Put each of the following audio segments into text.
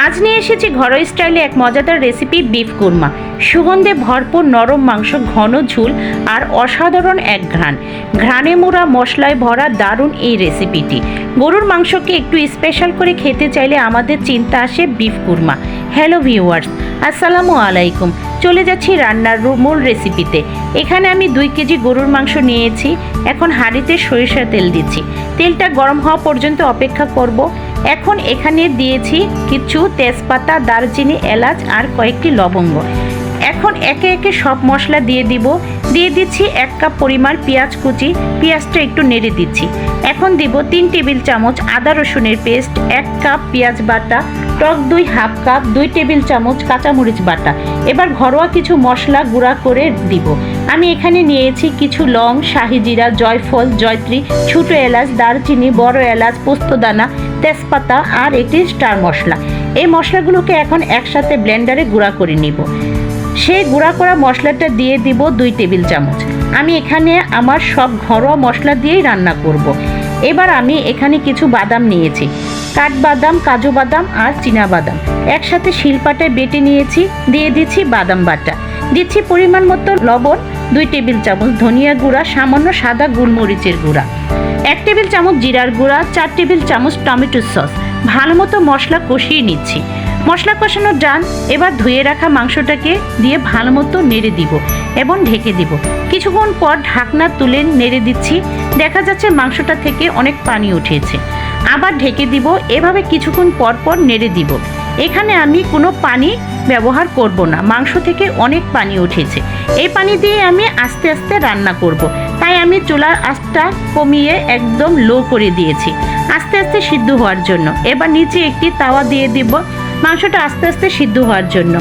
আজ নিয়ে এসেছি ঘরোয়া স্টাইলে এক মজাদার রেসিপি বিফ কুরমা। সুগন্ধে ভরপুর নরম মাংস, ঘন ঝোল আর অসাধারণ এক ঘ্রাণে মোড়া মশলায় ভরা দারুণ এই রেসিপিটি। গরুর মাংসকে একটু স্পেশাল করে খেতে চাইলে আমাদের চিন্তা আসে বিফ কুরমা। হ্যালো ভিউয়ার্স, আসসালামু আলাইকুম। চলে যাচ্ছি রান্নার মূল রেসিপিতে। এখানে আমি 2 কেজি গরুর মাংস নিয়েছি। এখন হাঁড়িতে সরিষার তেল দিচ্ছি। তেলটা গরম হওয়া পর্যন্ত অপেক্ষা করব। এখন এখানে দিয়েছি কিছু তেজপাতা, দারচিনি, এলাচ আর কয়েকটি লবঙ্গ। এখন একে একে সব মশলা দিয়ে দিচ্ছি 1 কাপ পরিমাণ পেঁয়াজ কুচি। পেঁয়াজটা একটু নেড়ে দিচ্ছি। এখন দিব 3 টেবিল চামচ আদা রসুনের পেস্ট, 1 কাপ পেঁয়াজ বাটা, টক দই হাফ কাপ, 2 টেবিল চামচ কাঁচামরিচ বাটা। এবার ঘরোয়া কিছু মশলা গুঁড়া করে দিব। আমি এখানে নিয়েছি কিছু লং, শাহি জিরা, জয়ফল, জয়ত্রী, ছোটো এলাচ, দারচিনি, বড় এলাচ, পোস্তদানা, তেজপাতা আর একটি স্টার মশলা। এই মশলাগুলোকে এখন একসাথে ব্লেন্ডারে গুঁড়া করে নিব। সেই গুঁড়া করা মশলাটা দিয়ে দিব 2 টেবিল চামচ। আমি এখানে আমার সব ঘরোয়া মশলা দিয়েই রান্না করব। এবার আমি এখানে কিছু বাদাম নিয়েছি, কাঠবাদাম, কাজু বাদাম আর চীনা বাদাম একসাথে শিলপাটায় বেটে নিয়েছি। দিয়ে দিচ্ছি বাদাম বাটা, দিচ্ছি পরিমাণ মতো লবণ, 2 টেবিল চামচ ধনিয়া গুঁড়া, সামান্য সাদা গোলমরিচের গুঁড়া, 1 টেবিল চামচ জিরার গুঁড়া, 4 টেবিল চামচ টমেটো সস। ভালো মতো মশলা কষিয়ে নিচ্ছি। মশলা কষানো ডান। এবার ধুয়ে রাখা মাংসটাকে দিয়ে ভালো মতো নেড়ে দিব এবং ঢেকে দিব। কিছুক্ষণ পর ঢাকনা তুলে নেড়ে দিচ্ছি। দেখা যাচ্ছে মাংসটা থেকে অনেক পানি উঠেছে। আবার ঢেকে দিব। এভাবে কিছুক্ষণ পর পর নেড়ে দিব। এখানে আমি কোনো পানি ব্যবহার করব না, মাংস থেকে অনেক পানি উঠেছে। এই পানি দিয়ে আমি আস্তে আস্তে রান্না করব। তাই আমি চুলার আঁচটা কমিয়ে একদম লো করে দিয়েছি আস্তে আস্তে সিদ্ধ হওয়ার জন্য। এবার নিচে একটি তাওয়া দিয়ে দিব মাংসটা আস্তে আস্তে সিদ্ধ হওয়ার জন্য।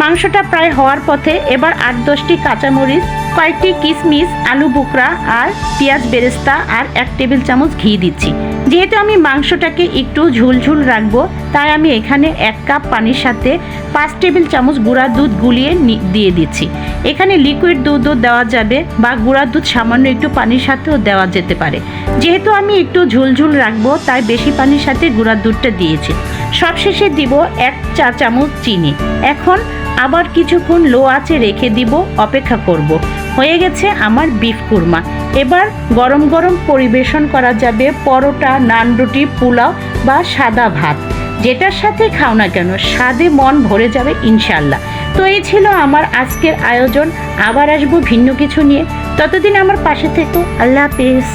মাংসটা প্রায় হওয়ার পথে। এবার 8-10টি কাঁচামরিচ, কয়েকটি কিশমিশ, আলু বোখরা আর পেঁয়াজ বেরেস্তা আর 1 টেবিল চামচ ঘি দিচ্ছি। যেহেতু আমি মাংসটাকে একটু ঝুলঝুল রাখবো, তাই আমি এখানে 1 কাপ পানির সাথে 5 টেবিল চামচ গুঁড়া দুধ গুলিয়ে দিয়ে দিচ্ছি। এখানে লিকুইড দুধও দেওয়া যাবে বা গুঁড়া দুধ সামান্য একটু পানির সাথেও দেওয়া যেতে পারে। যেহেতু আমি একটু ঝুলঝুল রাখবো, তাই বেশি পানির সাথে গুঁড়া দুধটা দিয়েছি। সবশেষে দিব 1 চা চামচ চিনি। এখন আবার কিছুক্ষণ লো আঁচে রেখে দিব, অপেক্ষা করব। হয়ে গেছে আমার বিফ কুরমা। এবার গরম গরম পরিবেশন করা যাবে পরোটা, নান রুটি, পোলাও বা সাদা ভাত। যেটার সাথে খাও না কেন, স্বাদে মন ভরে যাবে ইনশাল্লাহ। তো এই ছিল আমার আজকের আয়োজন। আবার আসবো ভিন্ন কিছু নিয়ে। ততদিন আমার পাশে থেকো। আল্লাহ হাফেজ।